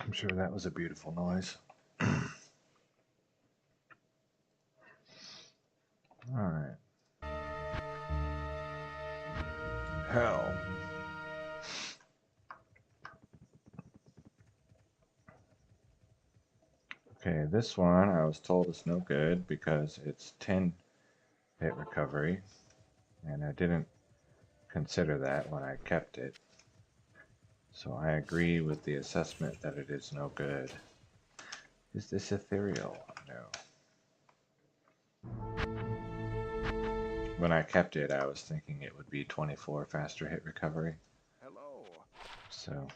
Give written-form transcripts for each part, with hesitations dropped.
I'm sure that was a beautiful noise. Alright. Hell. Okay, this one I was told is no good because it's 10 hit recovery, and I didn't consider that when I kept it. So I agree with the assessment that it is no good. Is this ethereal? No. When I kept it, I was thinking it would be 24 faster hit recovery. Hello. So,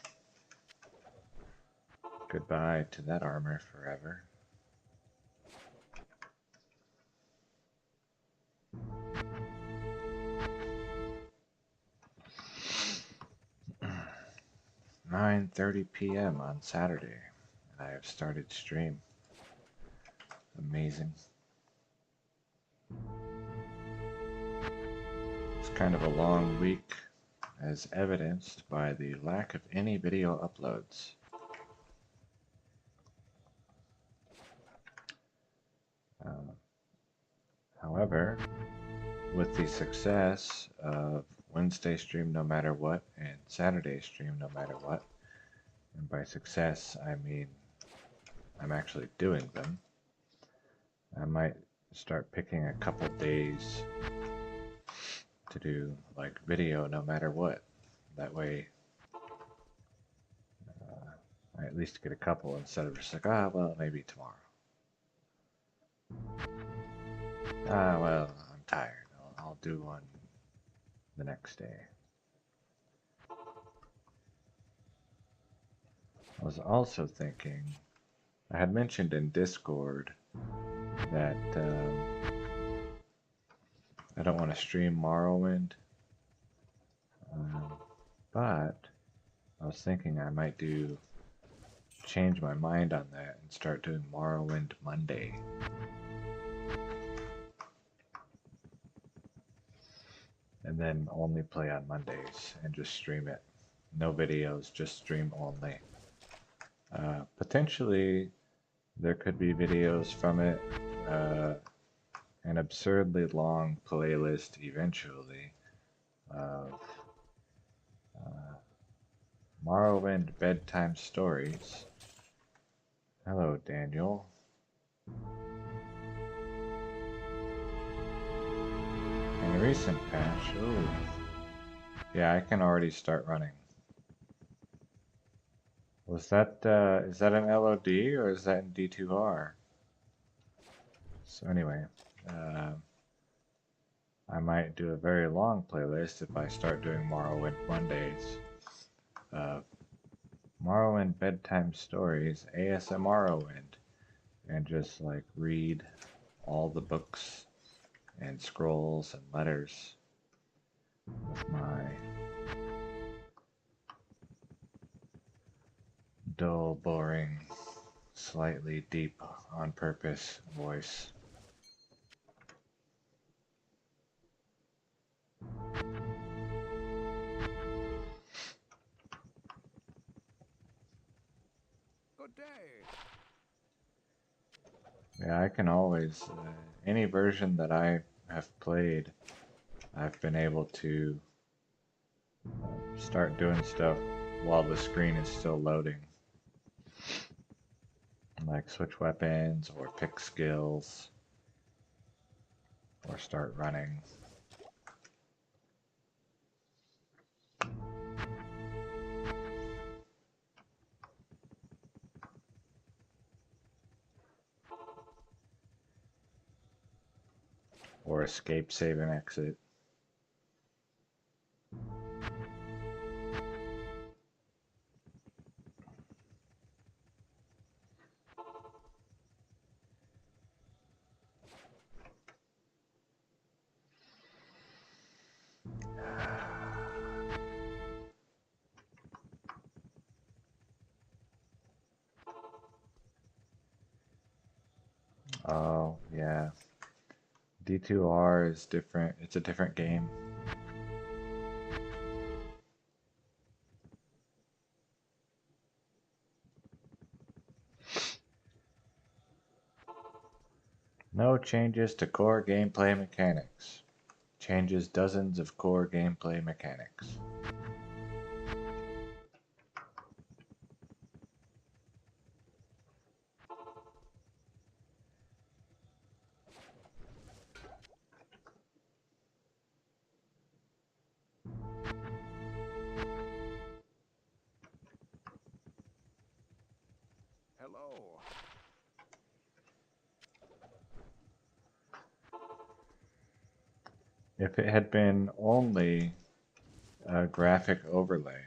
goodbye to that armor forever. "9:30 p.m. on Saturday, and I have started stream. Amazing. It's kind of a long week, as evidenced by the lack of any video uploads. However, with the success of Wednesday stream no matter what and Saturday stream no matter what, and by success I mean I'm actually doing them, I might start picking a couple days to do like video no matter what. That way I at least get a couple instead of just like, well, maybe tomorrow. Well, I'm tired. I'll do one the next day. I was also thinking, I had mentioned in Discord that I don't want to stream Morrowind, but I was thinking I might change my mind on that and start doing Morrowind Monday. And then only play on Mondays and just stream it. No videos, just stream only. Potentially, there could be videos from it, an absurdly long playlist eventually of Morrowind bedtime stories. Hello, Daniel. In a recent patch, ooh. Yeah, I can already start running. Was that, is that an LOD or is that in D2R? So anyway, I might do a very long playlist if I start doing Morrowind Mondays. Morrowind bedtime stories, ASMR Morrowind, and just like read all the books and scrolls and letters with my dull, boring, slightly deep on purpose voice. Good day. Yeah, I can always, any version that I have played, I've been able to start doing stuff while the screen is still loading. Like switch weapons or pick skills or start running. Or escape, save, and exit. Oh, yeah. D2R is different. It's a different game. No changes to core gameplay mechanics. Changes dozens of core gameplay mechanics. Hello. If it had been only a graphic overlay,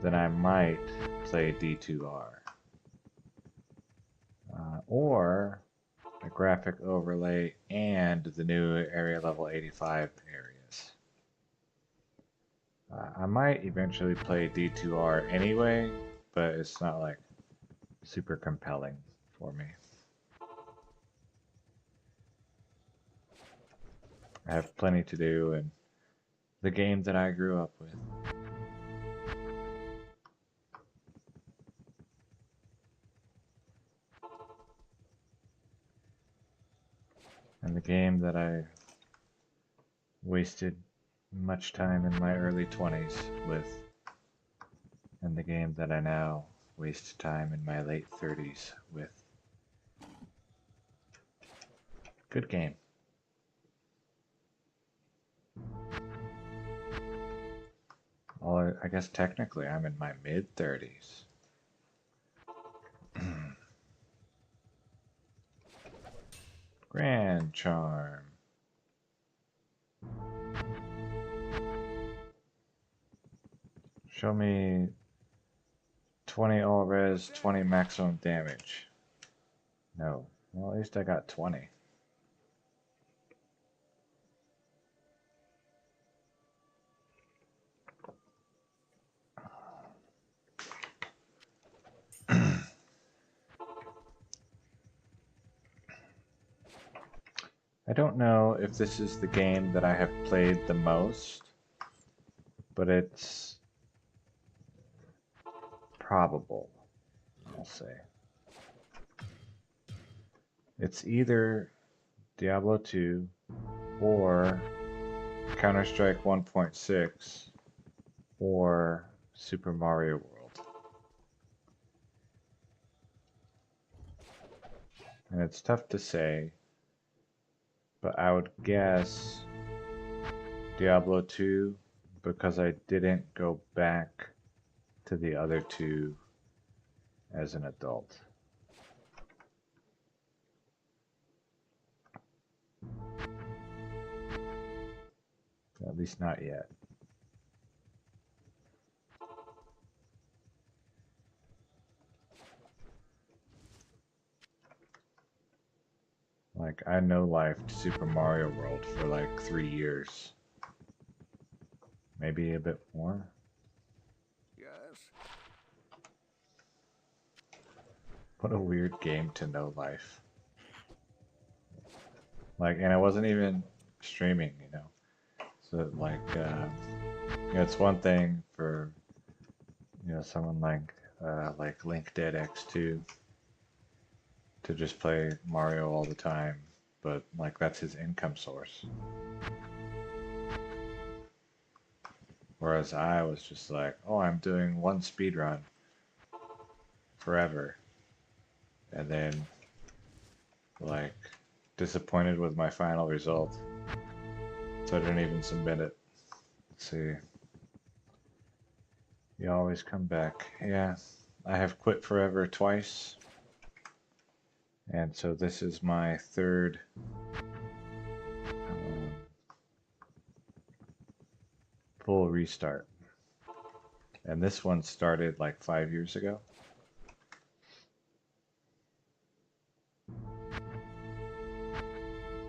then I might play D2R. Or a graphic overlay and the new area level 85 areas. I might eventually play D2R anyway, but it's not like super compelling for me. I have plenty to do in the game that I grew up with. And the game that I wasted much time in my early 20s with. And the game that I now waste time in my late 30s with. Good game. Well, I guess technically I'm in my mid-30s. Grand Charm. Show me 20 all res, 20 maximum damage. No. Well, at least I got 20. I don't know if this is the game that I have played the most, but it's probable, I'll say. It's either Diablo 2 or Counter-Strike 1.6 or Super Mario World. And it's tough to say, but I would guess Diablo 2 because I didn't go back to the other two as an adult. At least not yet. Like, I no-lifed Super Mario World for like 3 years. Maybe a bit more. Yes. What a weird game to no-life. Like, and I wasn't even streaming, you know. So, like, you know, it's one thing for, you know, someone like Link Dead X2 to just play Mario all the time, but like that's his income source. Whereas I was just like, oh, I'm doing one speed run forever, and then like disappointed with my final result, so I didn't even submit it. Let's see. You always come back. Yeah, I have quit forever twice. And so this is my third full restart. And this one started like 5 years ago.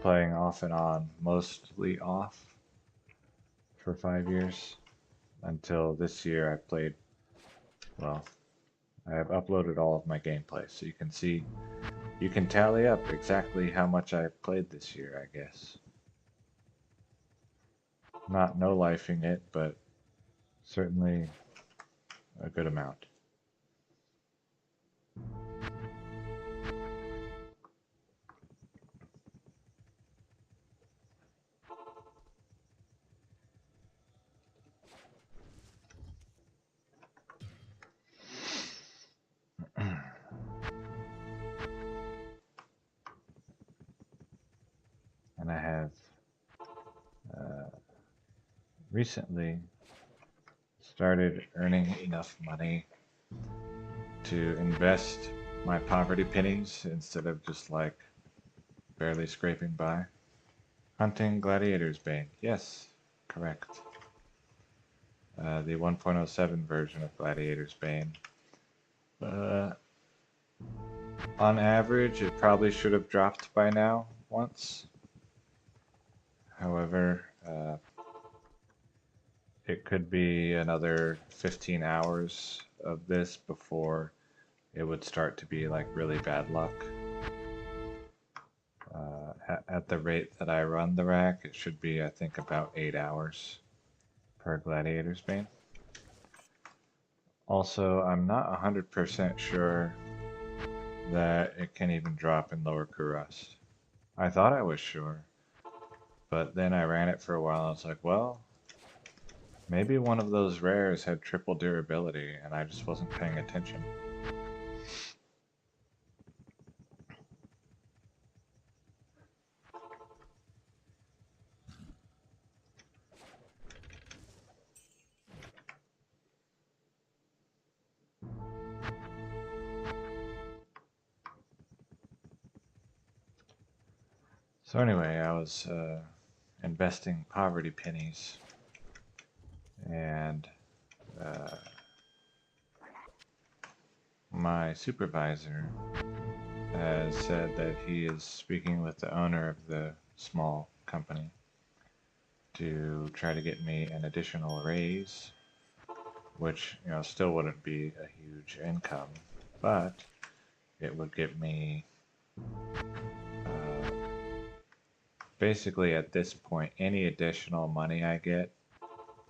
Playing off and on, mostly off for 5 years. Until this year I played, well, I have uploaded all of my gameplay. So you can see You can tally up exactly how much I've played this year, I guess. Not no-lifing it, but certainly a good amount. And I have recently started earning enough money to invest my poverty pennies instead of just like barely scraping by. Hunting Gladiator's Bane. Yes, correct. The 1.07 version of Gladiator's Bane. Uh, on average, it probably should have dropped by now once. However, it could be another 15 hours of this before it would start to be like really bad luck. At the rate that I run the rack, it should be, I think, about 8 hours per Gladiator's Bane. Also, I'm not 100% sure that it can even drop in lower Kurust. I thought I was sure, but then I ran it for a while and I was like, well, maybe one of those rares had triple durability and I just wasn't paying attention. So anyway, I was investing poverty pennies, and my supervisor has said that he is speaking with the owner of the small company to try to get me an additional raise, which, you know, still wouldn't be a huge income, but it would get me basically at this point, any additional money I get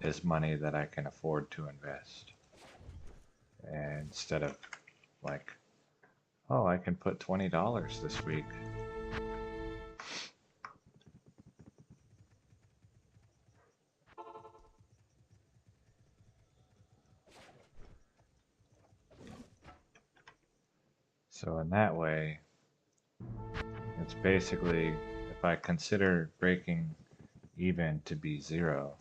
is money that I can afford to invest. And instead of like, oh, I can put $20 this week. So in that way, it's basically, if I consider breaking even to be zero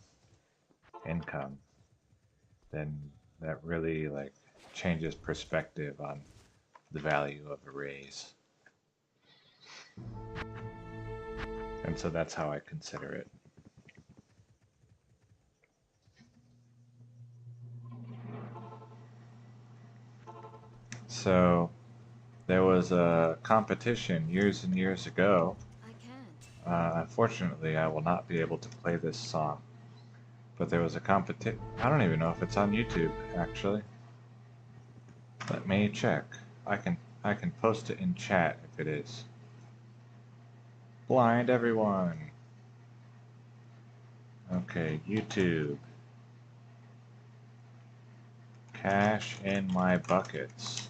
income, then that really like changes perspective on the value of a raise. And so that's how I consider it. So there was a competition years and years ago. Unfortunately, I will not be able to play this song. But there was a competition. I don't even know if it's on YouTube, actually. Let me check. I can post it in chat if it is. Blind everyone. Okay, YouTube. Cash in my buckets.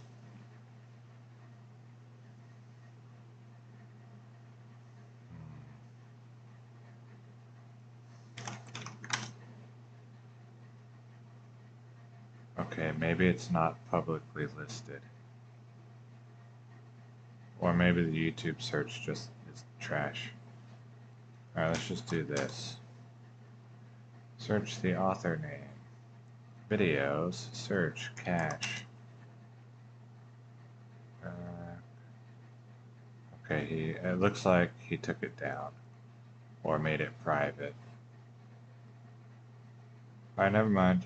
Okay, maybe it's not publicly listed. Or maybe the YouTube search just is trash. Alright, let's just do this. Search the author name. Videos, search, cache. Okay, it looks like he took it down. Or made it private. Alright, never mind.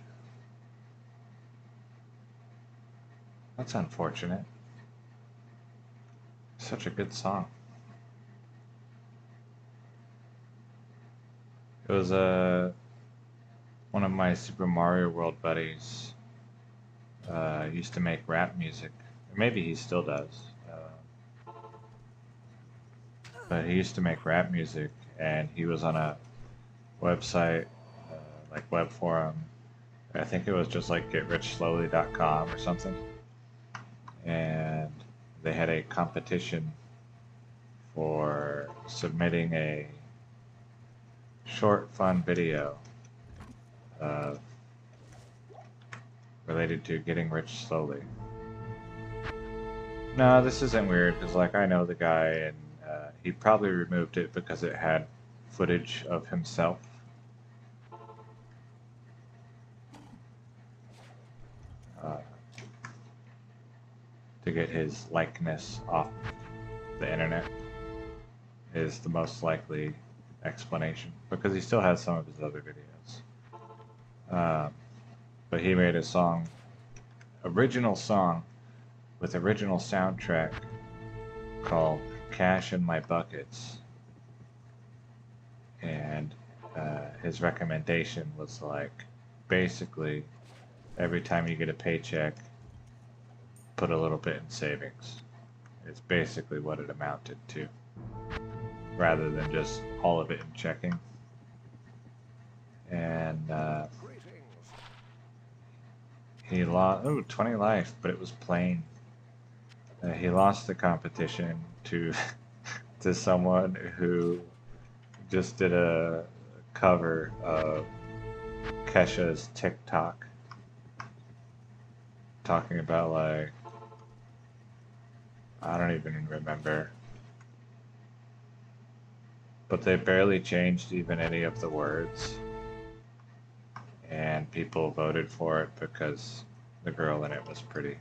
That's unfortunate. Such a good song. It was one of my Super Mario World buddies used to make rap music. Or maybe he still does. but he used to make rap music, and he was on a website, like web forum. I think it was just like GetRichSlowly.com or something, and they had a competition for submitting a short, fun video uh, related to getting rich slowly. No, this isn't weird because, like, I know the guy, and he probably removed it because it had footage of himself. Uh, to get his likeness off the internet is the most likely explanation because he still has some of his other videos. But he made a song, original song with original soundtrack called Cash in My Buckets. And his recommendation was like, basically, every time you get a paycheck, put a little bit in savings. It's basically what it amounted to, rather than just all of it in checking. And he lost 20 life, but it was plain. He lost the competition to to someone who just did a cover of Kesha's TikTok, talking about, like, I don't even remember, but they barely changed even any of the words, and people voted for it because the girl in it was pretty.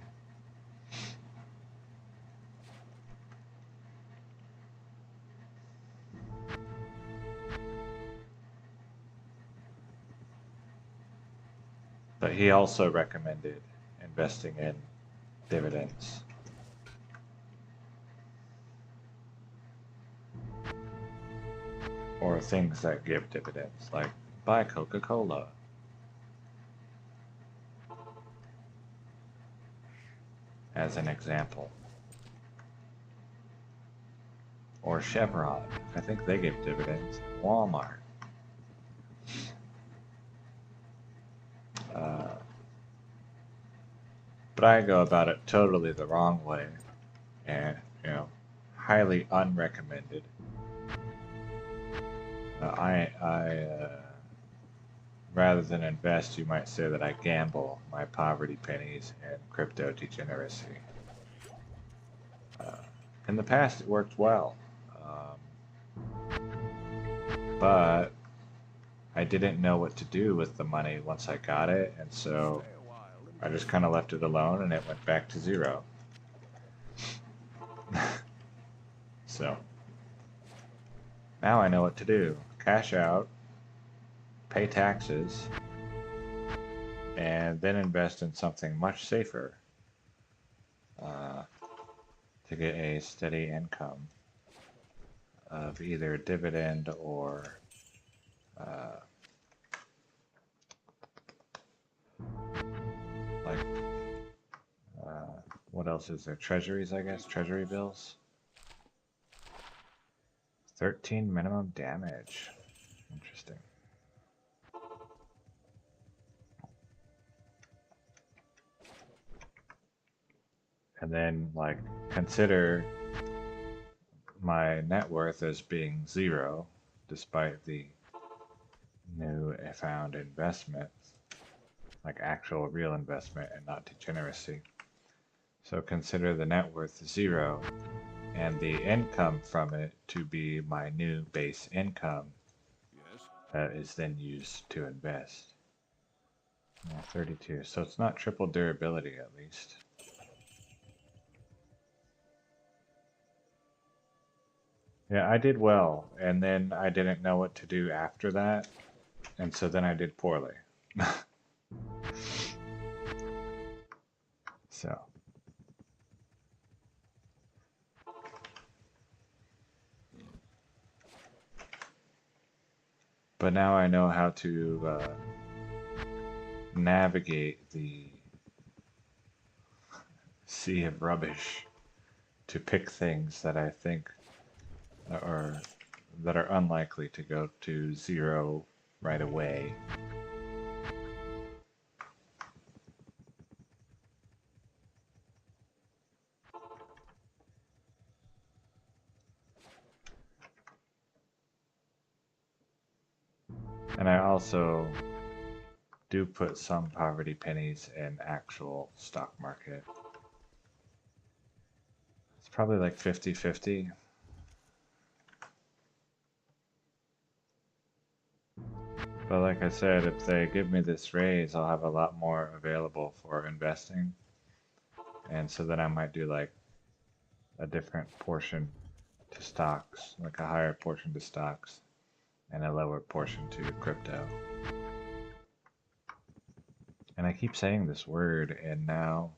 But he also recommended investing in dividends. Or things that give dividends, like buy Coca-Cola. As an example. Or Chevron. I think they give dividends. Walmart. But I go about it totally the wrong way, and, highly unrecommended. Rather than invest, you might say that I gamble my poverty pennies in crypto degeneracy. In the past, it worked well, but I didn't know what to do with the money once I got it, and so I just kind of left it alone, and it went back to zero. So now I know what to do. Cash out, pay taxes, and then invest in something much safer to get a steady income of either dividend or like what else is there? Treasuries, I guess. Treasury bills. 13 minimum damage. Interesting. And then, like, consider my net worth as being zero, despite the new found investment, like actual real investment and not degeneracy. So consider the net worth zero and the income from it to be my new base income that is then used to invest. Yeah, 32. So it's not triple durability, at least. Yeah, I did well, and then I didn't know what to do after that, and so then I did poorly. So. But now I know how to navigate the sea of rubbish to pick things that I think or that are unlikely to go to zero right away. And I also do put some poverty pennies in actual stock market. It's probably like 50-50. But like I said, if they give me this raise, I'll have a lot more available for investing. And so then I might do like a different portion to stocks, like a higher portion to stocks and a lower portion to crypto. And I keep saying this word, and now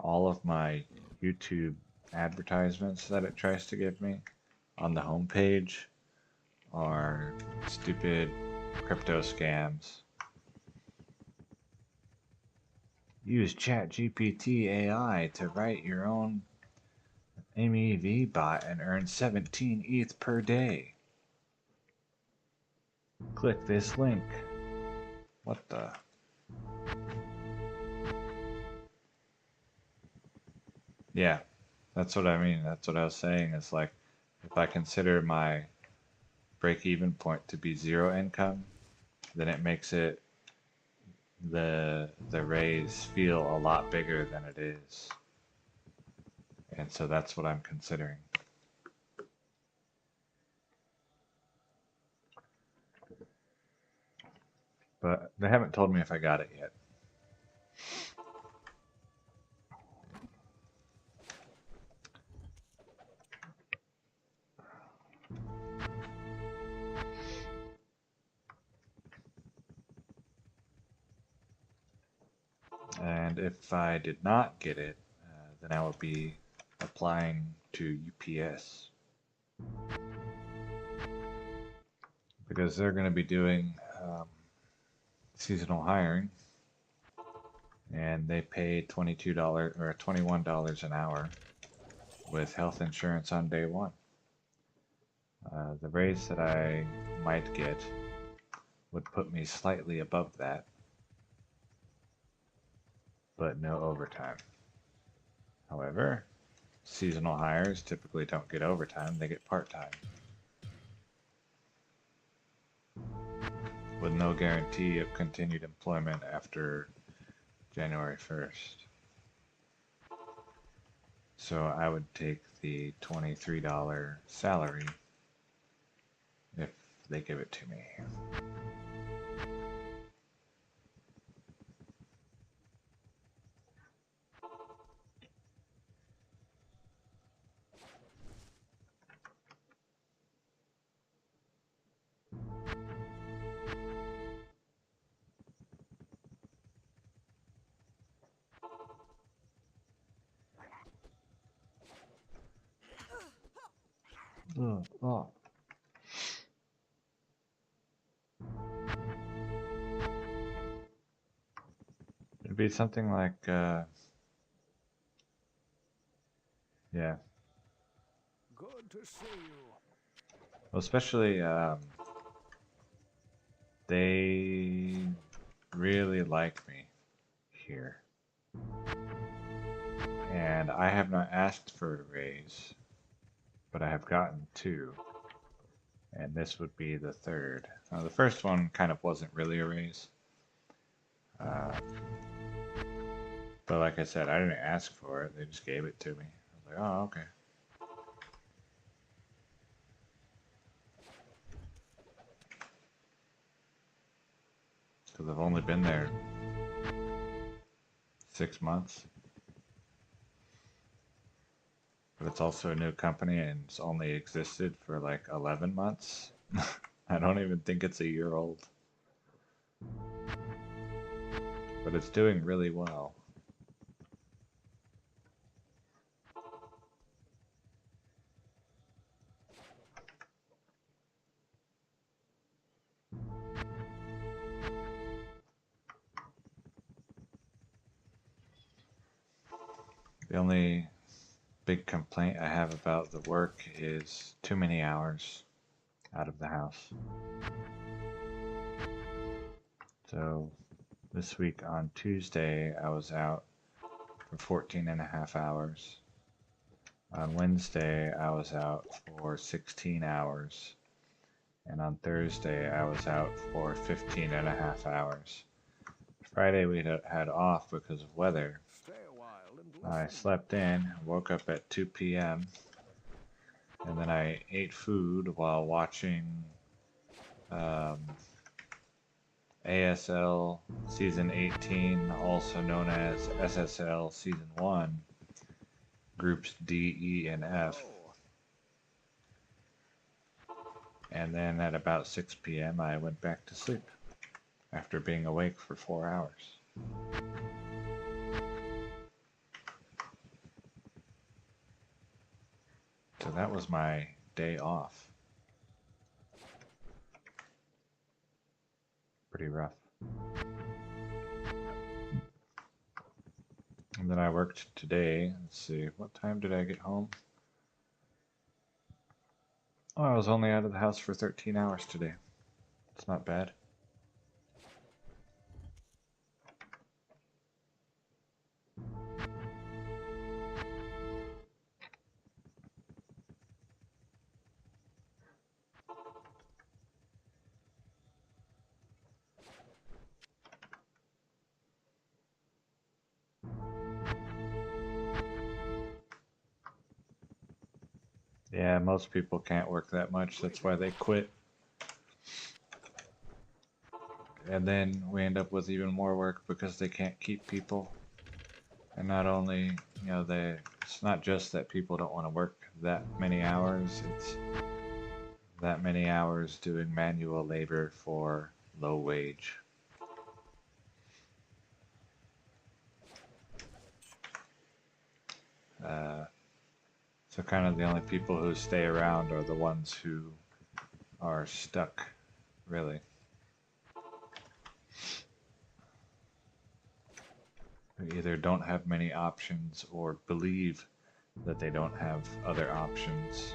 all of my YouTube advertisements that it tries to give me on the homepage are stupid crypto scams. Use ChatGPT AI to write your own MEV bot and earn 17 ETH per day. Click this link. What the? Yeah, that's what I mean. That's what I was saying. It's like if I consider my break-even point to be zero income, then it makes it the raise feel a lot bigger than it is. And so that's what I'm considering. But they haven't told me if I got it yet. And if I did not get it, then I would be applying to UPS. Because they're going to be doing seasonal hiring. And they pay $22 or $21 an hour with health insurance on day one. The raise that I might get would put me slightly above that, but no overtime. However, seasonal hires typically don't get overtime, they get part-time. With no guarantee of continued employment after January 1st. So I would take the $23 salary if they give it to me. Oh. It'd be something like, yeah. Good to see you. Well, especially, they really like me here. And I have not asked for a raise, but I have gotten two. And this would be the third. The first one kind of wasn't really a raise. But like I said, I didn't ask for it. They just gave it to me. I was like, oh, okay. Because I've only been there 6 months. But it's also a new company and it's only existed for like 11 months. I don't even think it's a year old. But it's doing really well. The only big complaint I have about the work is too many hours out of the house. So this week on Tuesday, I was out for 14.5 hours. On Wednesday, I was out for 16 hours. And on Thursday, I was out for 15.5 hours. Friday, we had off because of weather. Stay a while and I listen. slept in, woke up at 2 p.m., and then I ate food while watching ASL Season 18, also known as SSL Season 1, Groups D, E, and F. Oh, And then at about 6 p.m. I went back to sleep after being awake for 4 hours. So that was my day off. Pretty rough. And then I worked today. Let's see, what time did I get home? Oh, I was only out of the house for 13 hours today. It's not bad. Yeah, most people can't work that much. That's why they quit. And then we end up with even more work because they can't keep people. And not only, it's not just that people don't want to work that many hours, it's that many hours doing manual labor for low wage. So kind of the only people who stay around are the ones who are stuck, really. Who either don't have many options or believe that they don't have other options,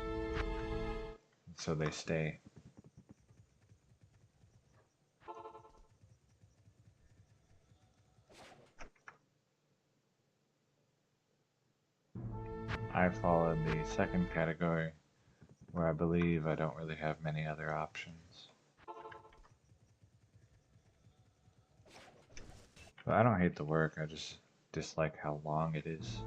so they stay. I fall in the second category, where I believe I don't really have many other options. But I don't hate the work, I just dislike how long it is.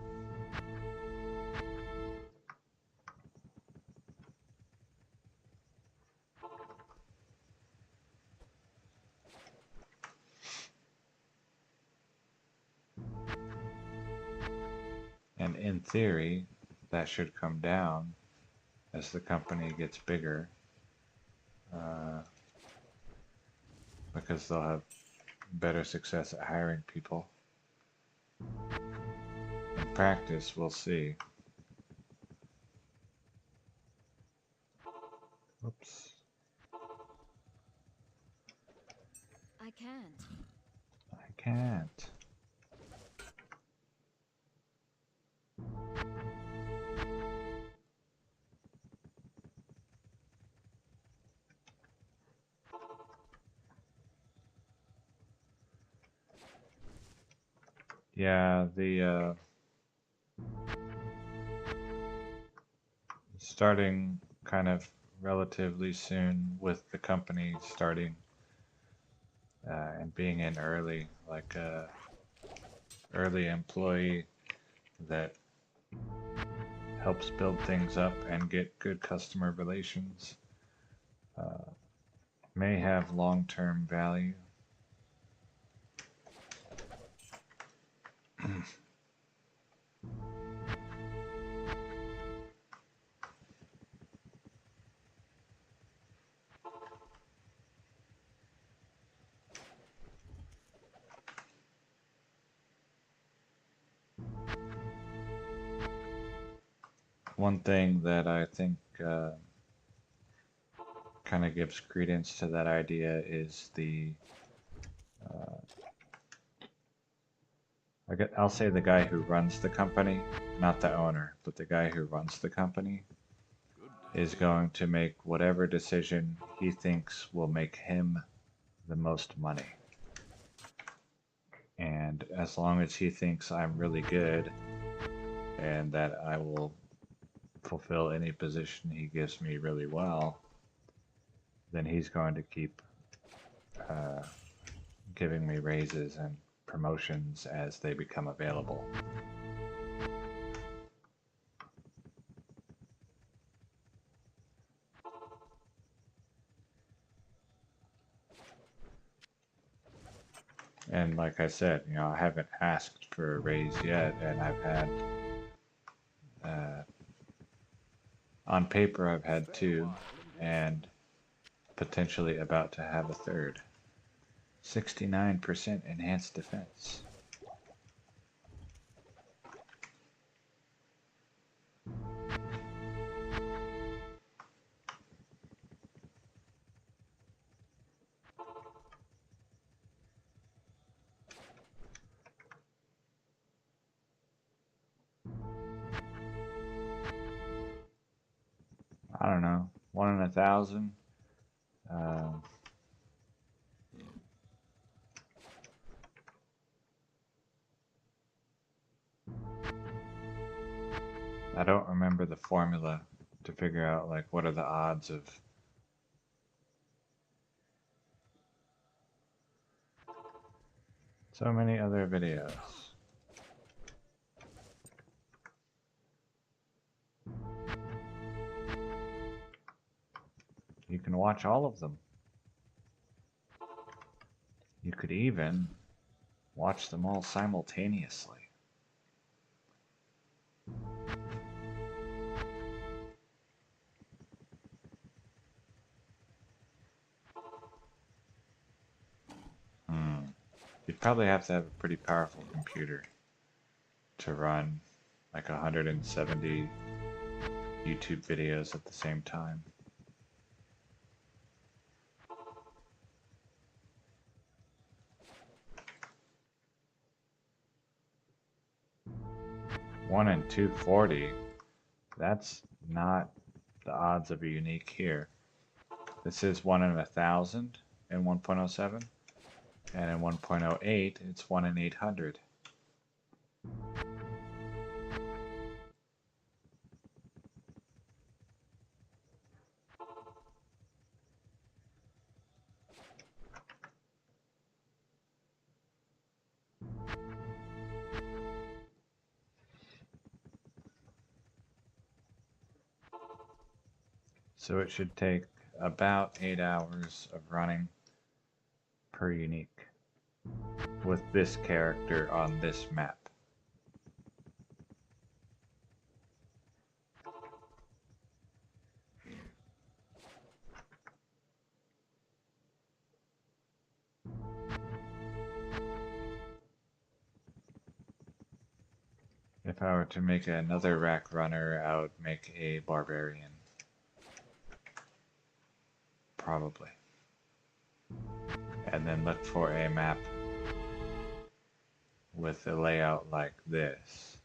And in theory, that should come down as the company gets bigger, because they'll have better success at hiring people. In practice, we'll see. Oops. I can't. I can't. Yeah, the starting kind of relatively soon with the company starting and being in early, like a early employee that helps build things up and get good customer relations, may have long-term value. One thing that I think kind of gives credence to that idea is the I'll say the guy who runs the company, not the owner, but the guy who runs the company is going to make whatever decision he thinks will make him the most money. And as long as he thinks I'm really good and that I will fulfill any position he gives me really well, then he's going to keep giving me raises and promotions as they become available. And like I said, you know, I haven't asked for a raise yet, and I've had, on paper, I've had 2, and potentially about to have a 3rd. 69% enhanced defense. I don't know, 1 in 1,000. I don't remember the formula to figure out like what are the odds of so many other videos. You can watch all of them. You could even watch them all simultaneously. You'd probably have to have a pretty powerful computer to run like 170 YouTube videos at the same time. One in 240. That's not the odds of a unique here. This is 1 in 1,000 in 1.07, and in 1.08 it's 1 in 800. So it should take about 8 hours of running per unique with this character on this map. If I were to make another rack runner, I would make a barbarian. Probably. And then look for a map with a layout like this.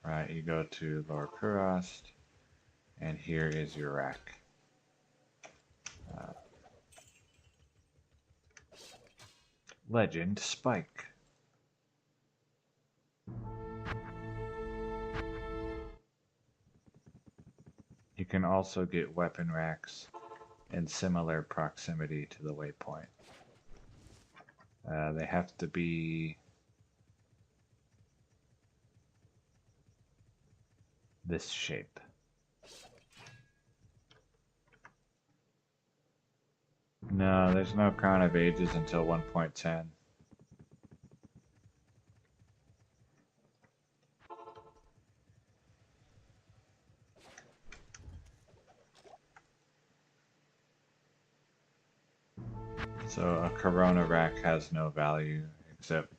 Right, you go to Lower Kurast, and here is your rack. Legend Spike. You can also get weapon racks in similar proximity to the waypoint. They have to be this shape. No, there's no Crown of Ages until 1.10. So a Corona rack has no value except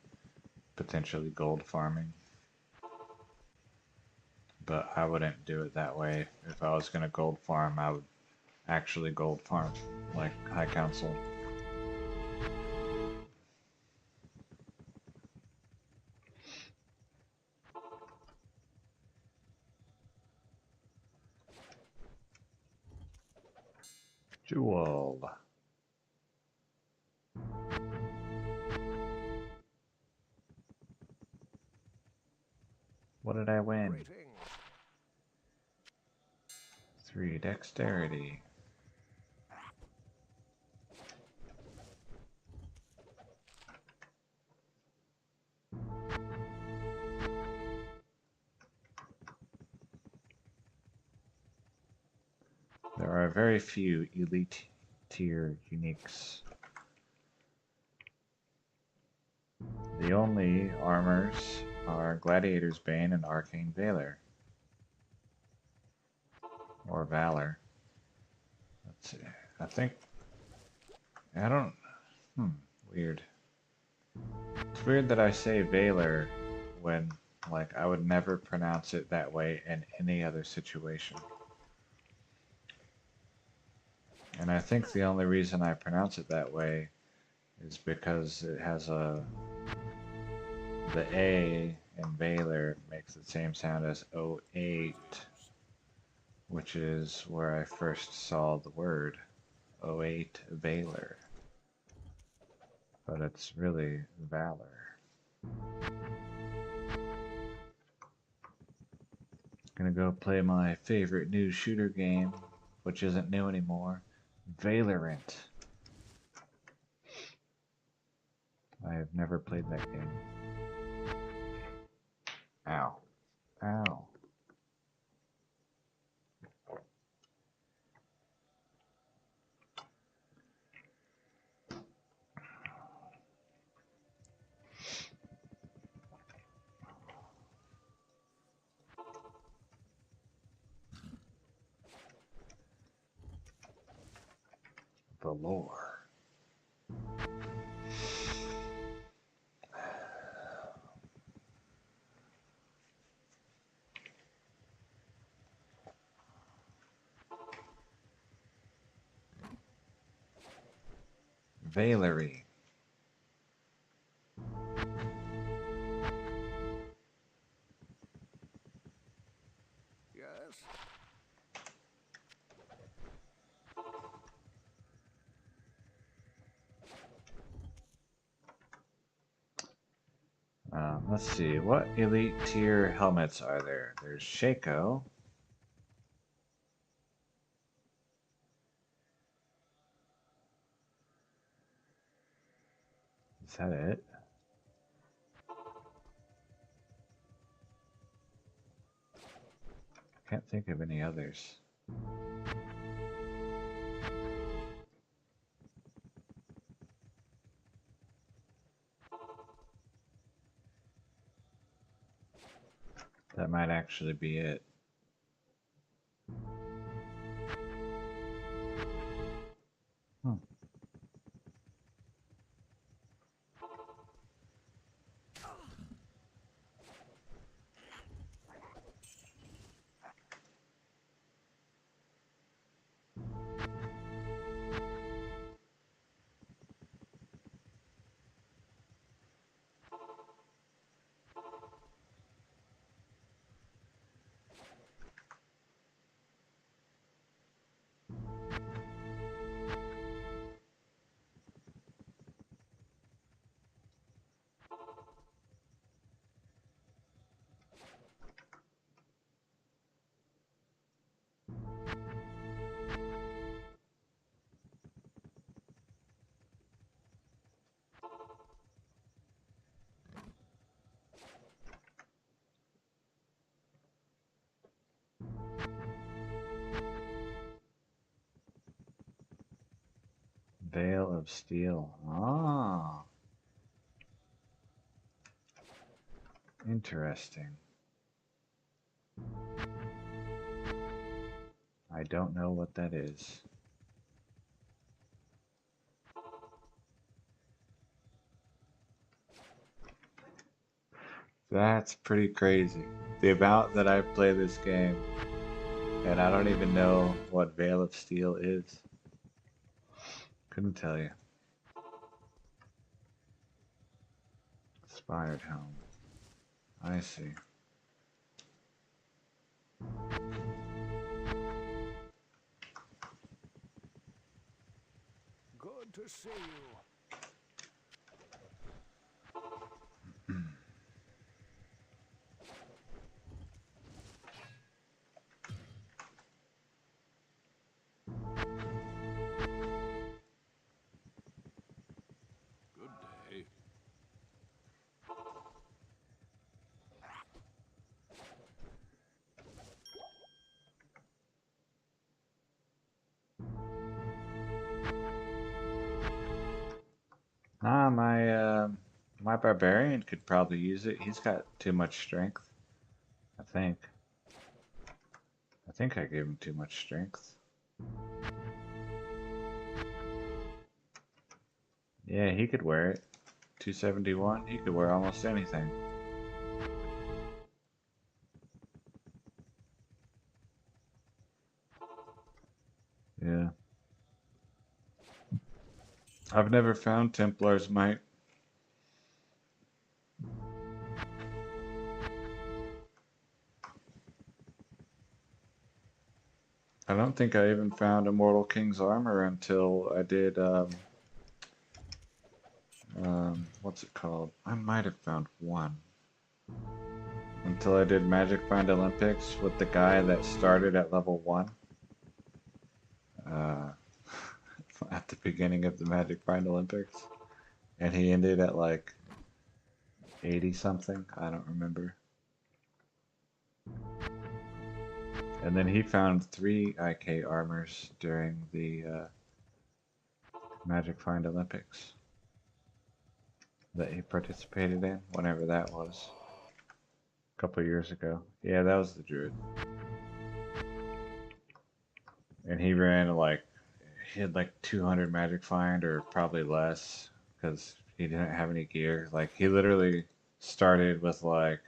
potentially gold farming. But I wouldn't do it that way. If I was going to gold farm, I would actually gold farm like High Council. Jewel. What did I win? Greetings. 3 dexterity. There are very few elite tier uniques. The only armors are Gladiator's Bane and Arcane Valor. Or Valor. Let's see. I think... I don't... Weird. It's weird that I say Valor when, like, I would never pronounce it that way in any other situation. And I think the only reason I pronounce it that way is because it has the A in Valor makes the same sound as 08, which is where I first saw the word 08 Valor. But it's really Valor. Gonna go play my favorite new shooter game, which isn't new anymore, Valorant. I have never played that game. Ow. Ow. The lore. Valerie. Yes. Let's see, what elite tier helmets are there? There's Shaco. Is that it? Can't think of any others. That might actually be it. Veil of Steel. Ah. Interesting. I don't know what that is. That's pretty crazy. The amount that I play this game, and I don't even know what Veil of Steel is. Couldn't tell you. Inspired Helm. I see. Good to see you. Good day. Nah, my barbarian could probably use it. He's got too much strength, I think. I think I gave him too much strength. Yeah, he could wear it. 271, he could wear almost anything. Yeah. I've never found Templar's might. I don't think I even found Immortal King's armor until I did, what's it called? I might have found one. Until I did Magic Find Olympics with the guy that started at level 1. Uh, at the beginning of the Magic Find Olympics. And he ended at like 80 something. I don't remember. And then he found 3 IK armors during the Magic Find Olympics that he participated in, whenever that was. A couple years ago. Yeah, that was the Druid. And he ran like, he had like 200 Magic Find or probably less because he didn't have any gear. Like, he literally started with like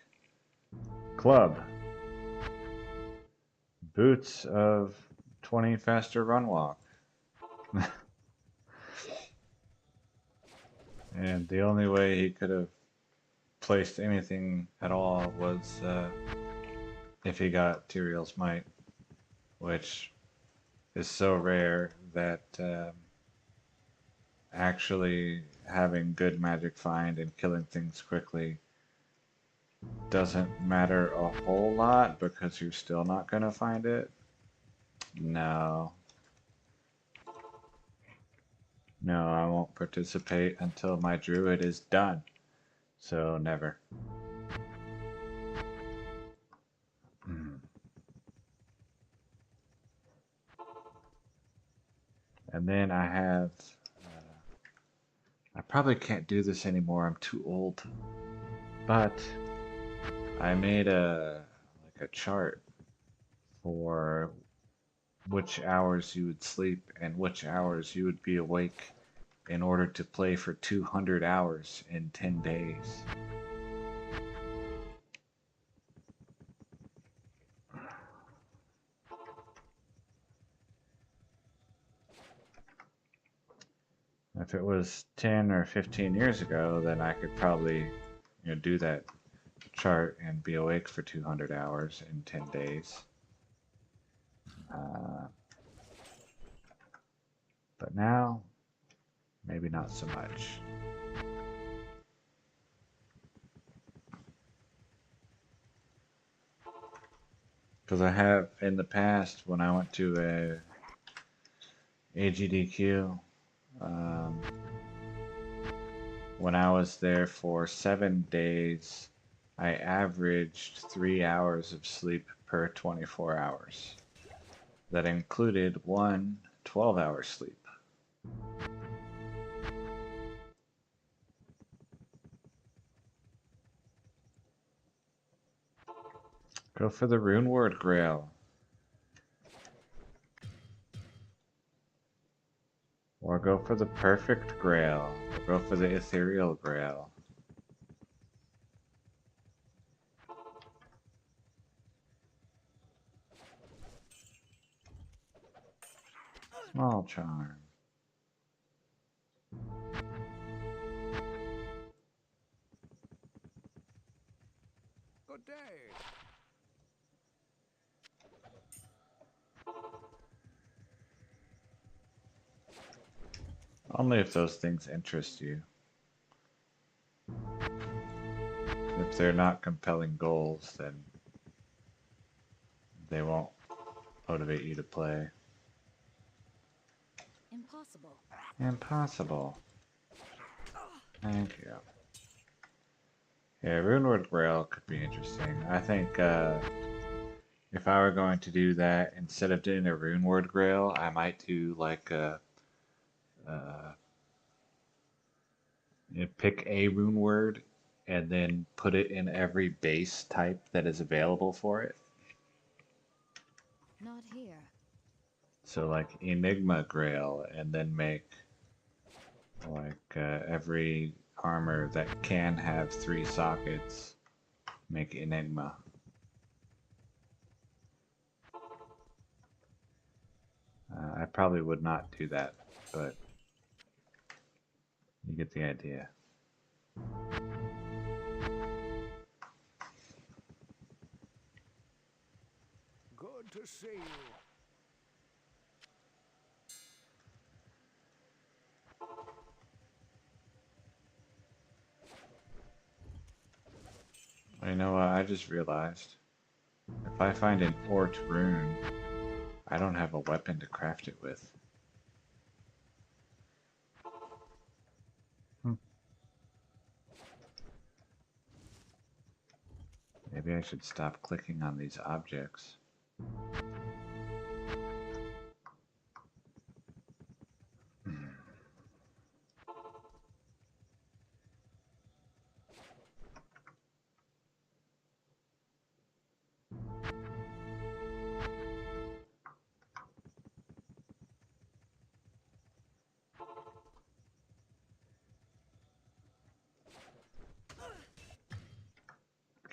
club, boots of 20 faster run walk. And the only way he could have placed anything at all was if he got Tyrael's Might, which is so rare that actually having good magic find and killing things quickly doesn't matter a whole lot because you're still not going to find it. No. No, I won't participate until my druid is done. So never. And then I have, I probably can't do this anymore, I'm too old. But I made a chart for which hours you would sleep and which hours you would be awake in order to play for 200 hours in 10 days. If it was 10 or 15 years ago, then I could probably, do that chart and be awake for 200 hours in 10 days. But now, maybe not so much. Because I have, in the past, when I went to a AGDQ, when I was there for 7 days, I averaged 3 hours of sleep per 24 hours. That included one 12-hour sleep. Go for the rune word grail. Or go for the perfect grail. Or go for the ethereal grail. Small charm. Good day. Only if those things interest you. If they're not compelling goals, then they won't motivate you to play. Impossible. Impossible. Thank you. Yeah, Runeward Grail could be interesting. I think if I were going to do that, instead of doing a Runeward Grail, I might do like pick a rune word and then put it in every base type that is available for it. Not here. So like Enigma Grail, and then make like every armor that can have 3 sockets, make Enigma. I probably would not do that, but you get the idea. Good to see you. You know what? I just realized if I find an Ort rune, I don't have a weapon to craft it with. Maybe I should stop clicking on these objects.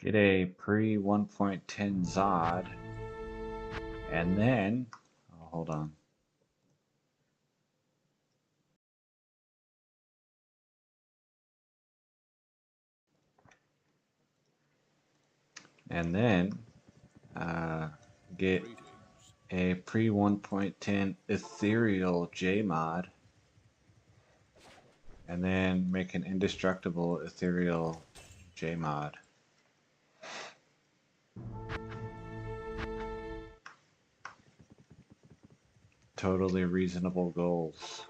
Get a pre 1.10 Zod, and then, oh, hold on. And then get a pre 1.10 ethereal J-mod, and then make an indestructible ethereal J-mod. Totally reasonable goals.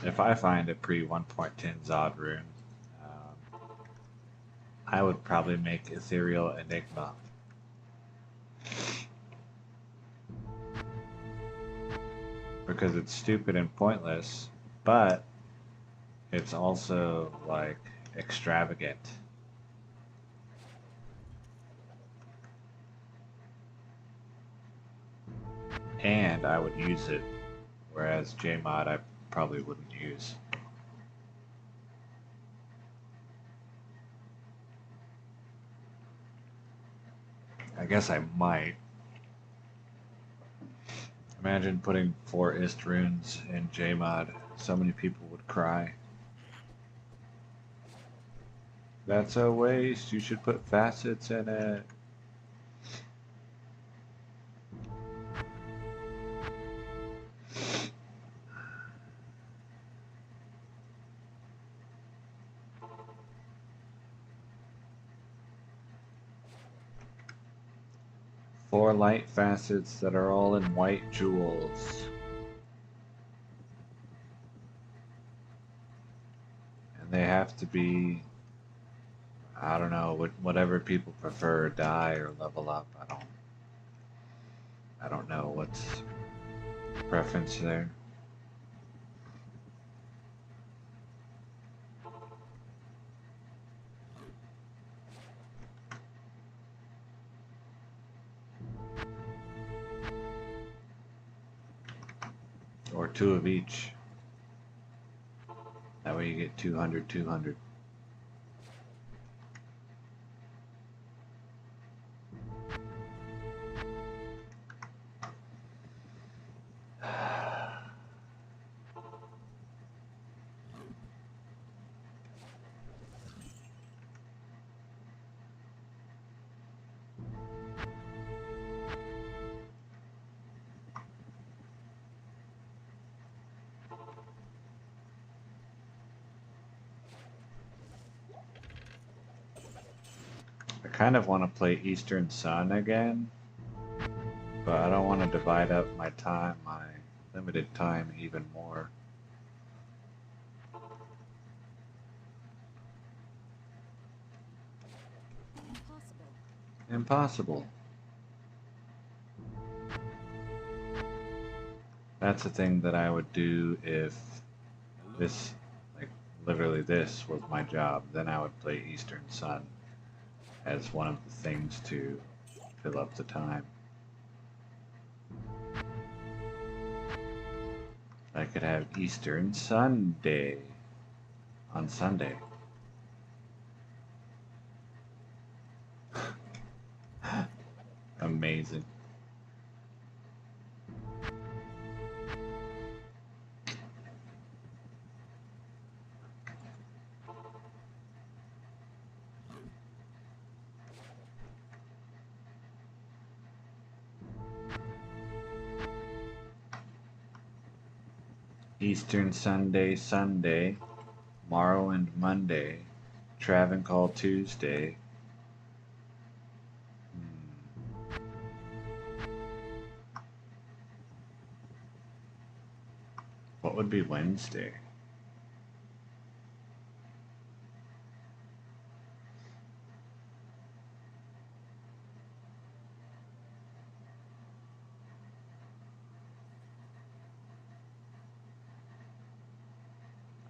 If I find a pre 1.10 Zod rune, I would probably make ethereal Enigma. Because it's stupid and pointless, but it's also like extravagant. And I would use it, whereas Jmod I probably wouldn't use. I guess I might. Imagine putting 4 Ist runes in Jmod. So many people would cry. That's a waste. You should put facets in it. Four light facets that are all in white jewels. And they have to be, I don't know, whatever people prefer, die or level up. I don't know what's preference there. Or 2 of each. That way you get 200, 200. kind of want to play Eastern Sun again, but I don't want to divide up my time, my limited time, even more. Impossible. Impossible. That's the thing that I would do if this, like, literally this was my job. Then I would play Eastern Sun as one of the things to fill up the time. I could have Eastern Sunday on Sunday. Amazing. Eastern Sunday, Sunday, Morrow and Monday, Travancore Tuesday. What would be Wednesday?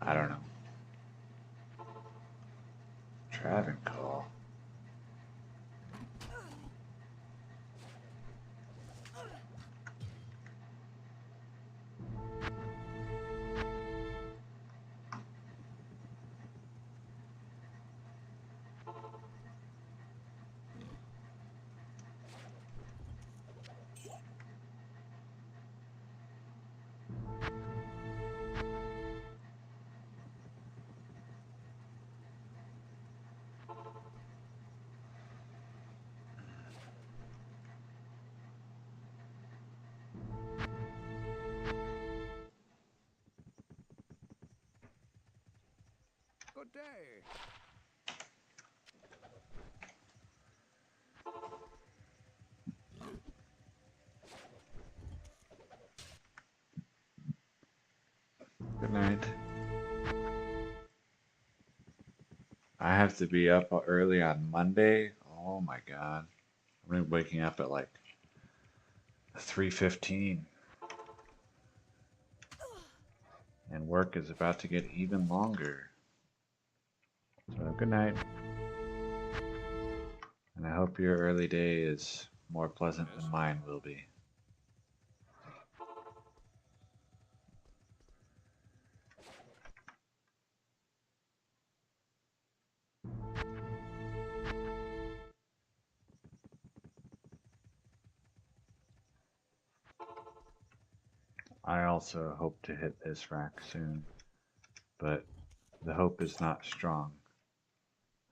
I don't know. Travancore. Good day. Good night. I have to be up early on Monday. Oh my God. I'm gonna be waking up at like 3:15. And work is about to get even longer. So good night. And I hope your early day is more pleasant than mine will be. I also hope to hit this rack soon, but the hope is not strong.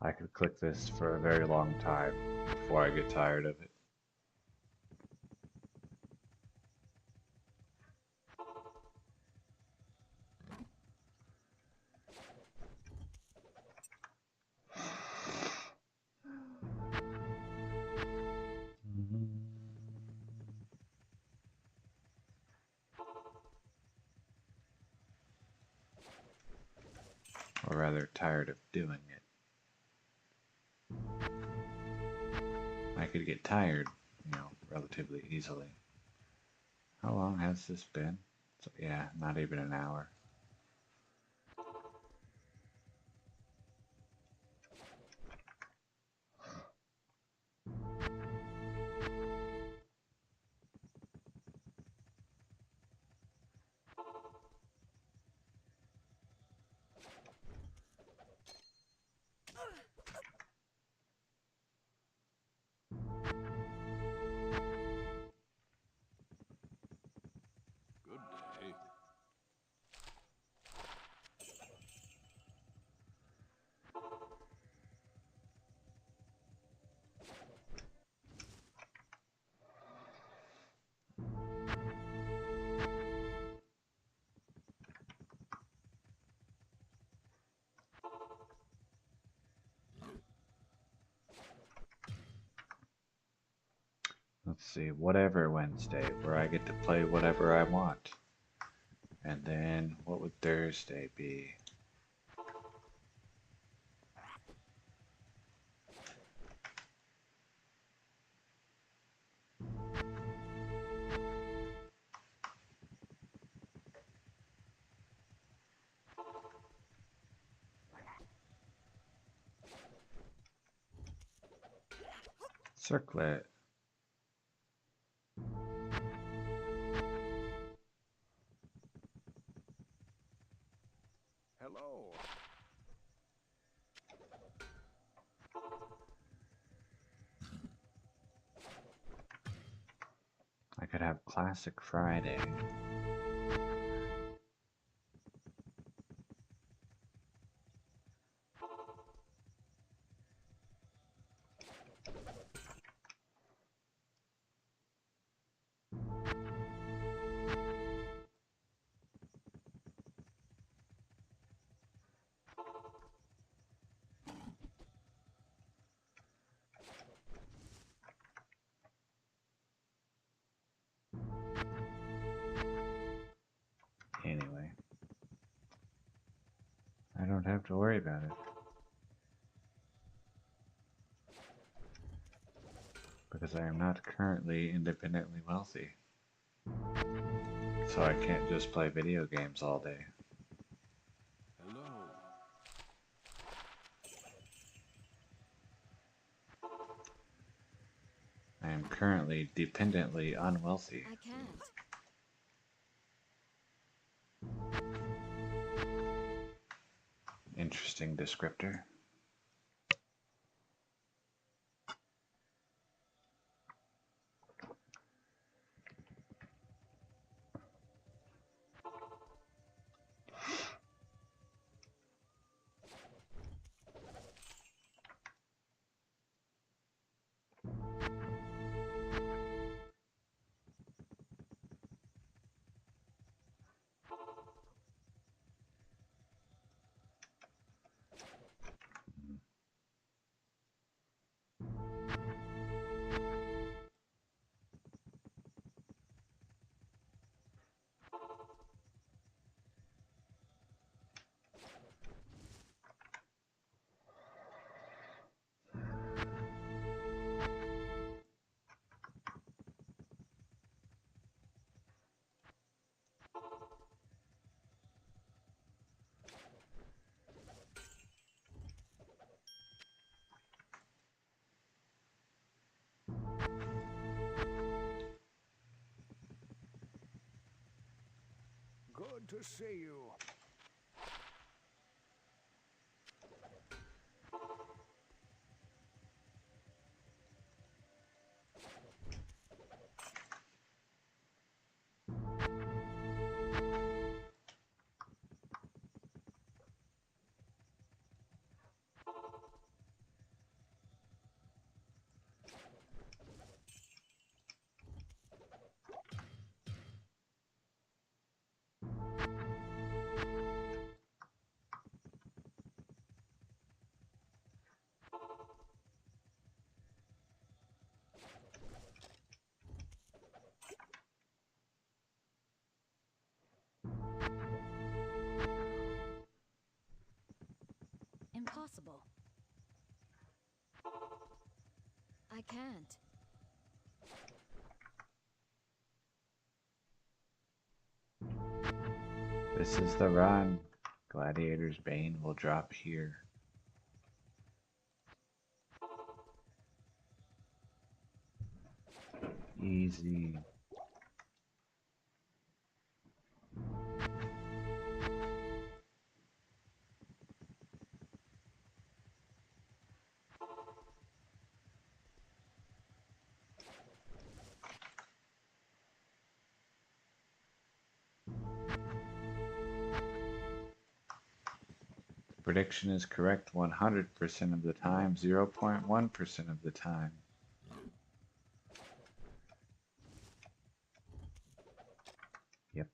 I could click this for a very long time before I get tired of it. Or rather, tired of doing it. I could get tired, relatively easily. How long has this been? So, yeah, not even an hour. Good day. see, whatever Wednesday, where I get to play whatever I want. And then what would Thursday be? Circlet. Hello. I could have Classic Friday. Anyway, I don't have to worry about it. Because I am not currently independently wealthy. So I can't just play video games all day. Hello. I am currently dependently unwealthy. I can't. Interesting descriptor. Good to see you. Impossible. I can't. This is the run. Gladiator's Bane will drop here. Easy. Prediction is correct 100% of the time, 0.1% of the time. Yep.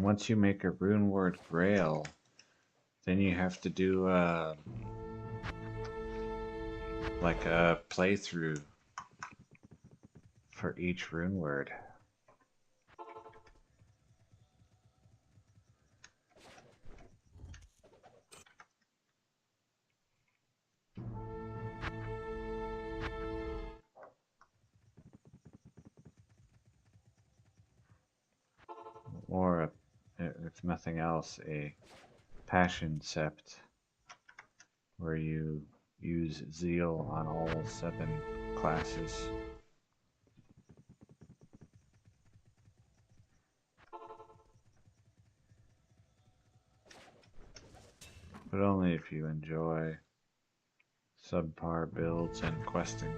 once you make a rune word grail, then you have to do like a playthrough for each rune word. Or, if nothing else, a passion sept where you use zeal on all 7 classes. But only if you enjoy subpar builds and questing.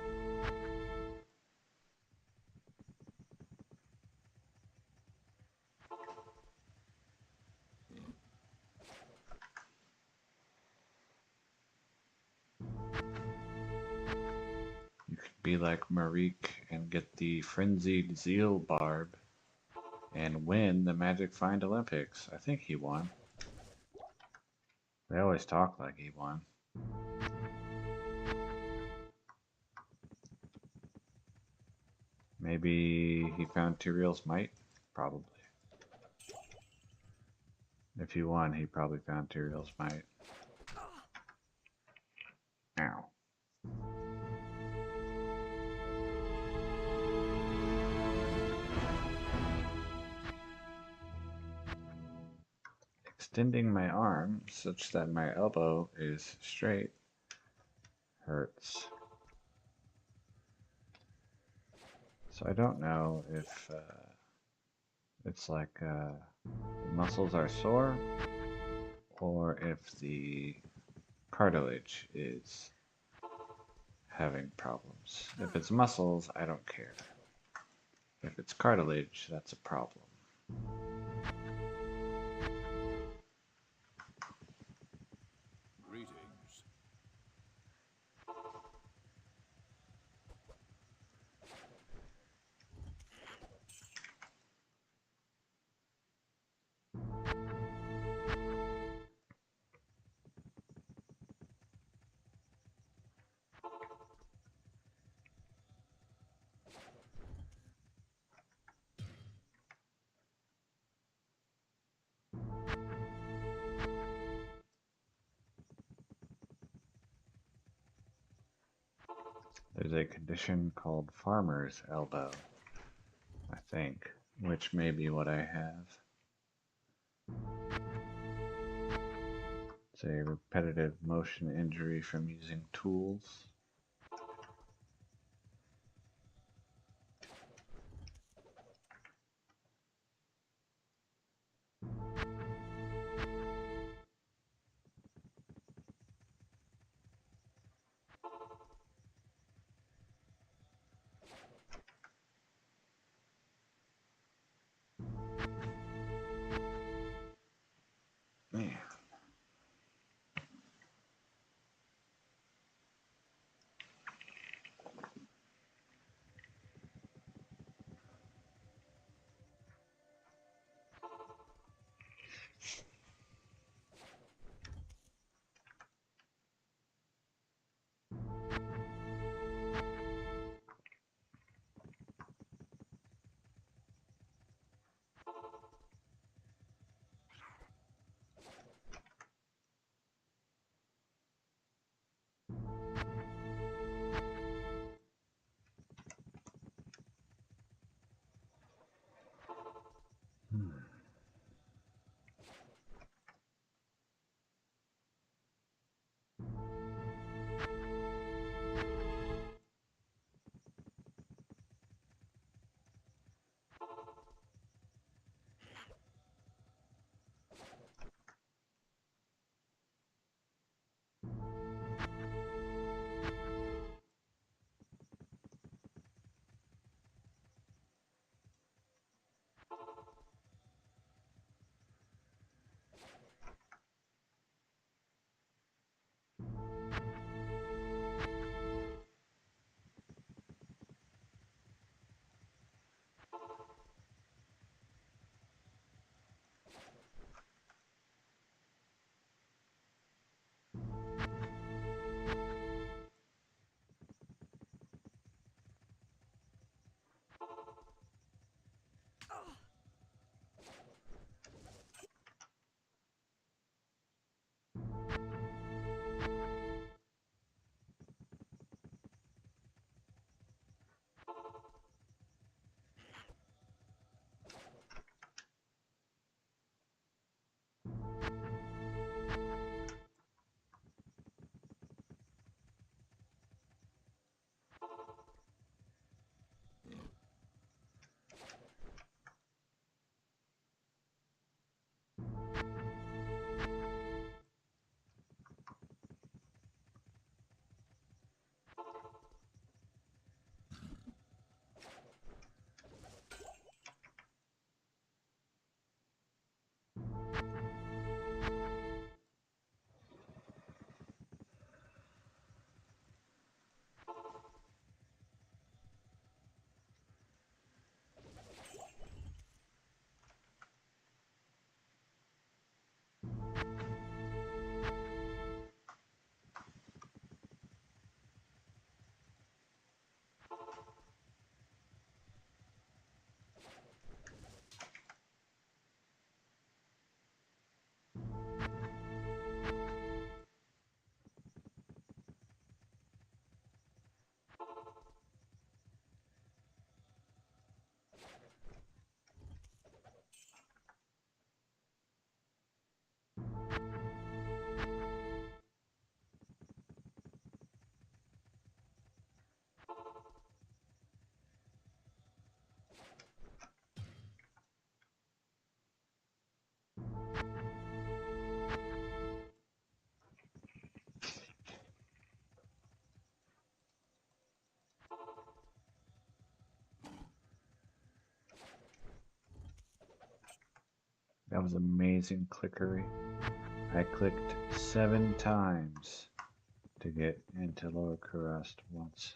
You could be like Marique and get the Frenzied Zeal Barb and win the Magic Find Olympics. I think he won. They always talk like he won. Maybe he found Tyrael's Might? Probably. If he won, he probably found Tyrael's Might. Ow. Extending my arm such that my elbow is straight hurts. So I don't know if it's like the muscles are sore or if the cartilage is having problems. If it's muscles, I don't care. If it's cartilage, that's a problem. Greetings. There's a condition called farmer's elbow, I think, which may be what I have. It's a repetitive motion injury from using tools. Man. That was amazing clickery. I clicked 7 times to get into Lower Kurast once.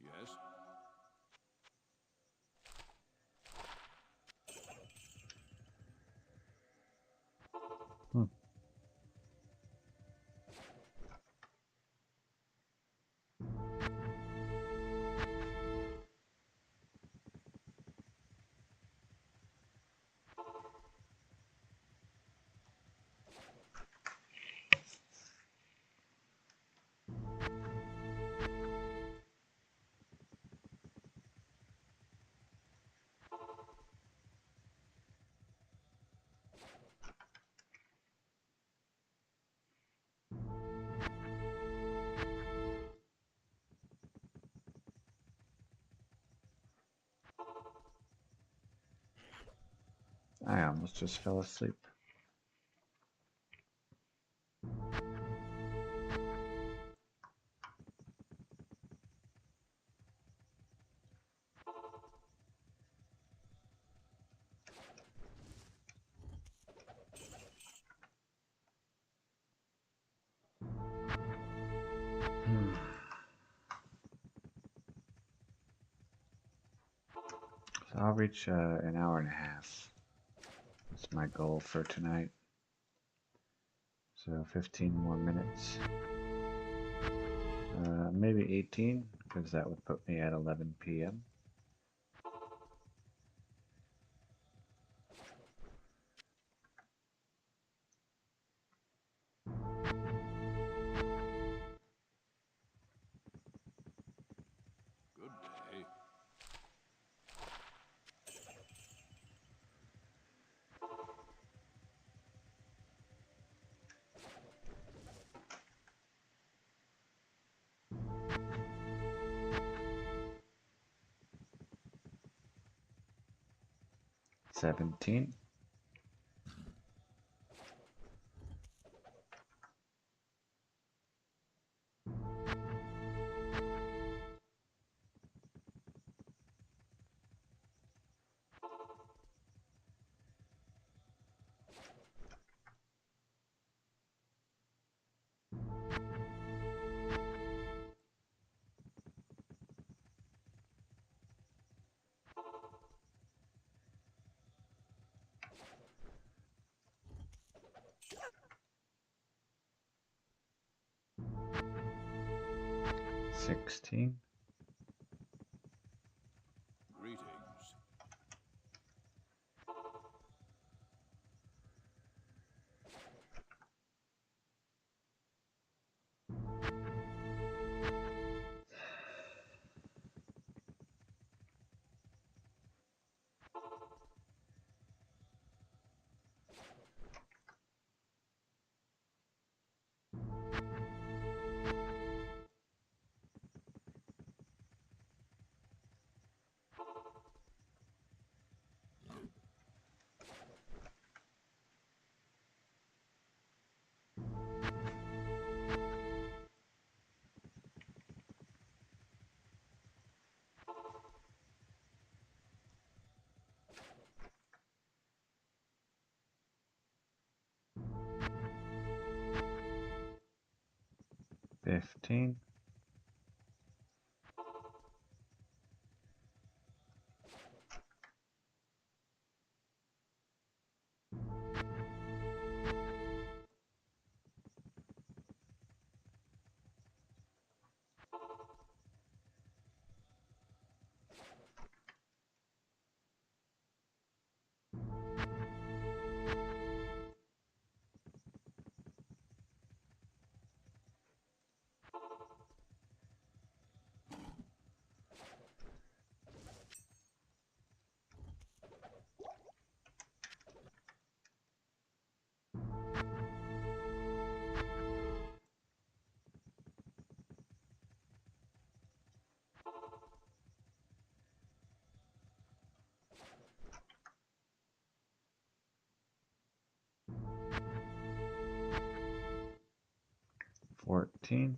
Yes? Hmm. I almost just fell asleep. So I'll reach an hour and a half. That's my goal for tonight. So 15 more minutes. Maybe 18, because that would put me at 11 p.m. Good day. Seventeen. $16. Greetings. 15. 14.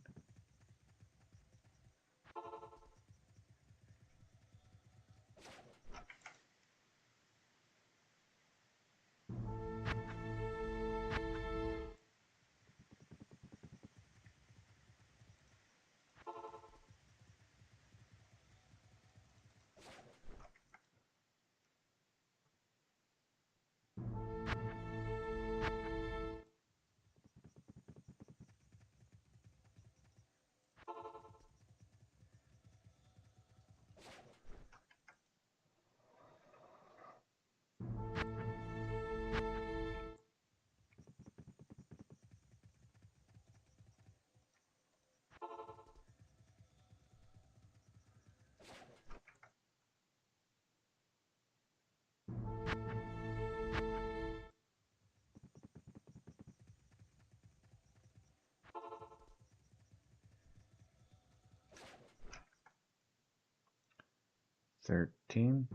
13.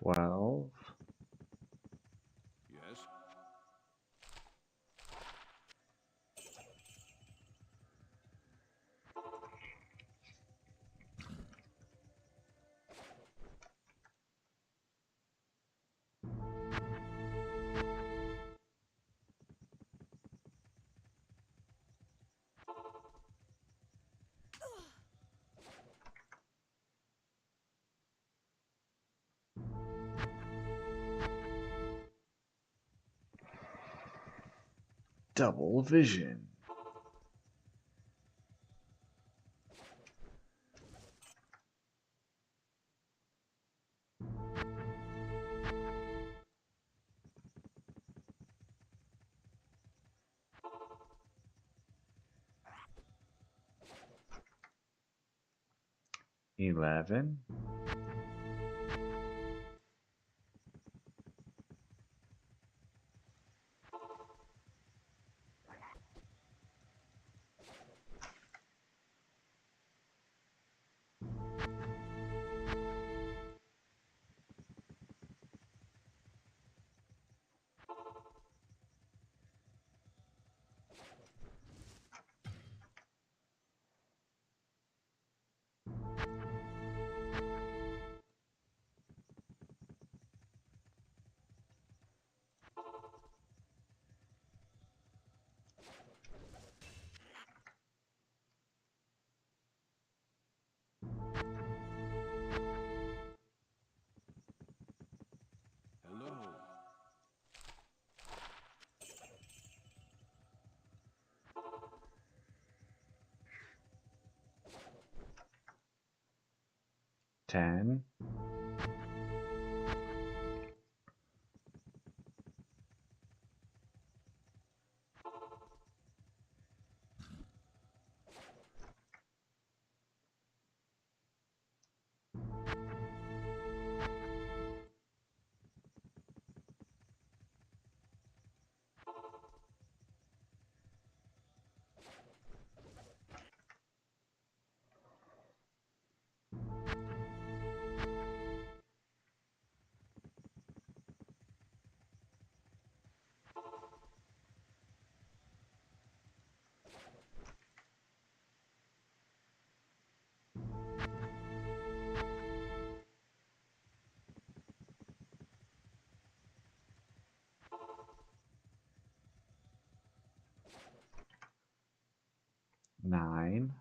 12. Yes. 'Double vision'. 11. 10. Nine.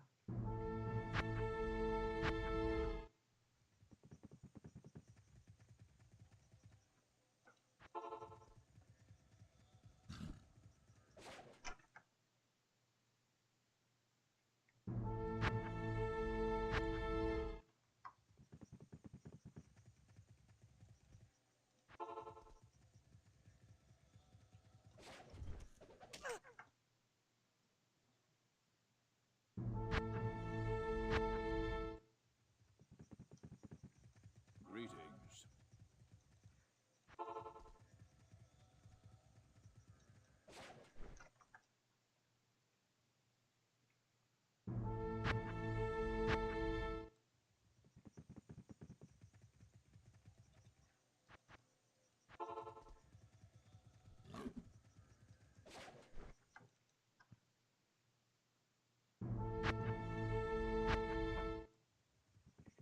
Greetings.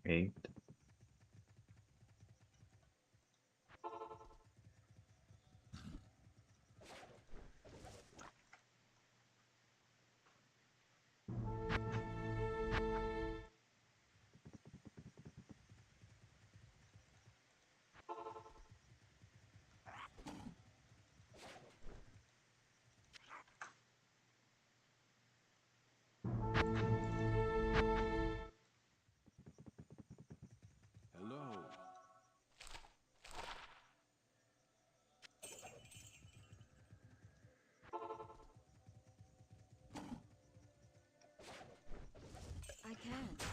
8. 'Hello. I can't.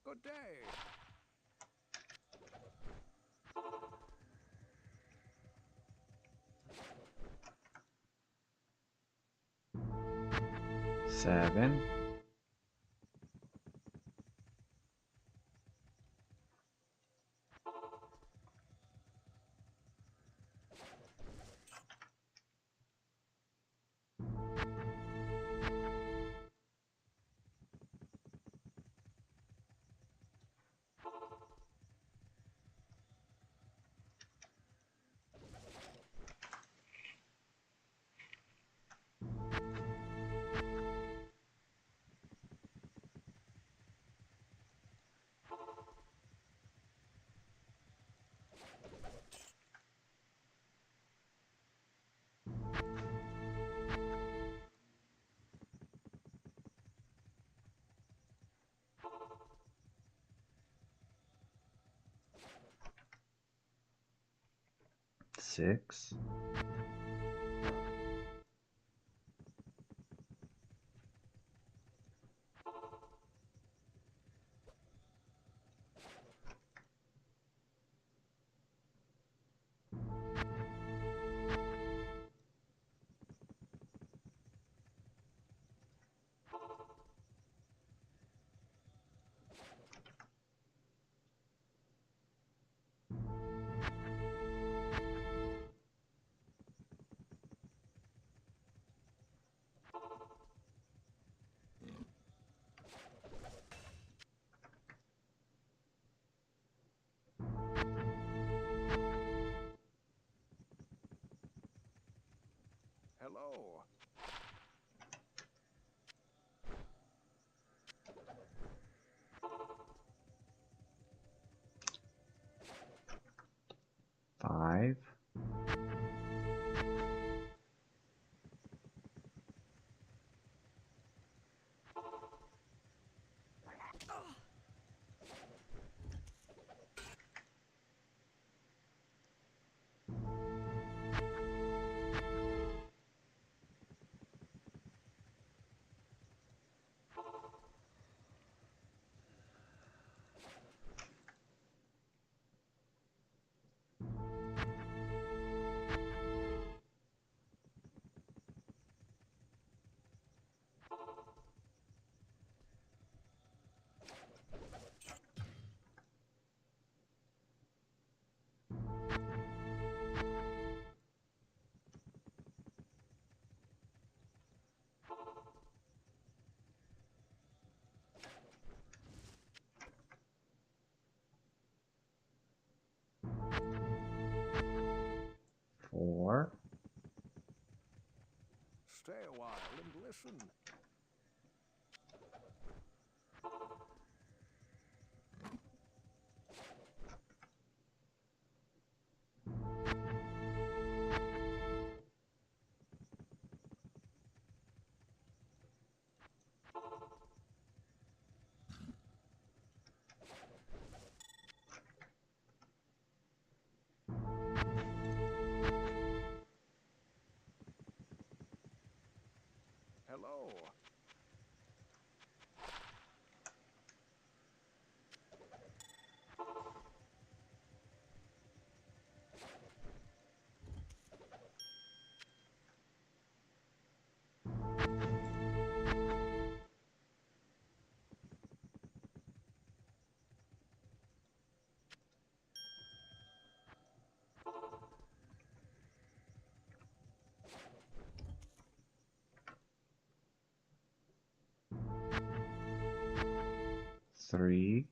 Good day. 7. 6. listen. Hello. Three.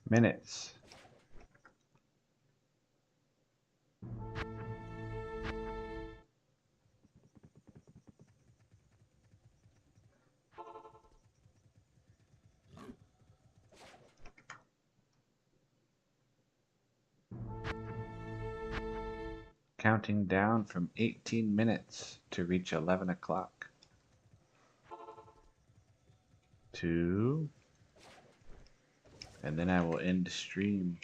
Minutes. Counting down from 18 minutes to reach 11 o'clock. 2. And then I will end the stream.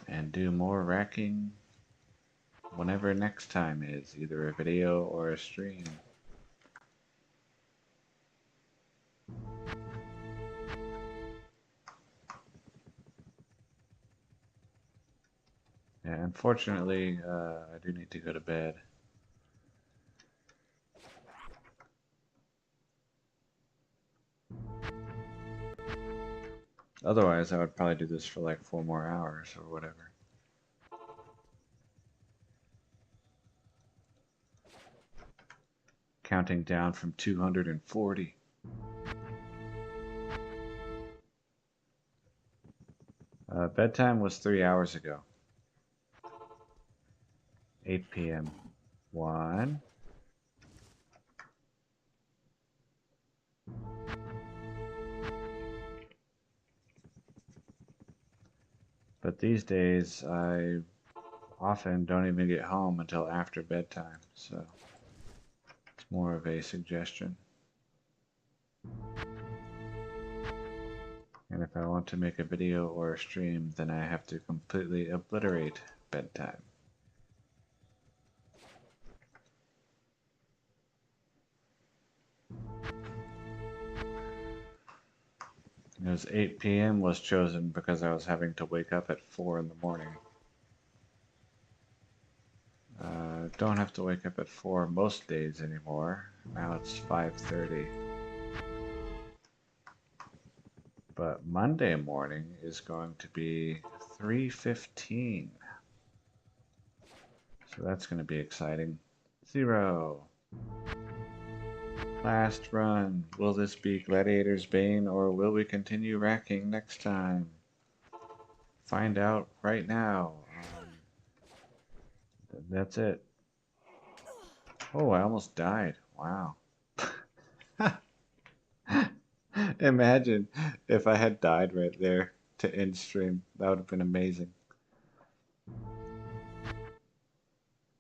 And do more racking whenever next time is, either a video or a stream. Yeah, unfortunately, I do need to go to bed. Otherwise, I would probably do this for like 4 more hours or whatever. Counting down from 240. Bedtime was 3 hours ago. 8 p.m. 1. But these days, I often don't even get home until after bedtime, so it's more of a suggestion. And if I want to make a video or a stream, then I have to completely obliterate bedtime. It was 8 p.m. was chosen because I was having to wake up at 4 in the morning. Don't have to wake up at 4 most days anymore. Now it's 5:30. But Monday morning is going to be 3:15. So that's going to be exciting. 0. Last run. Will this be Gladiator's Bane or will we continue racking next time? Find out right now. That's it. Oh, I almost died. Wow. Imagine if I had died right there to end stream. That would have been amazing.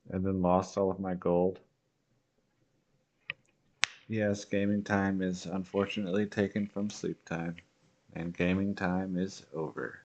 And then lost all of my gold. Yes, gaming time is unfortunately taken from sleep time. And gaming time is over.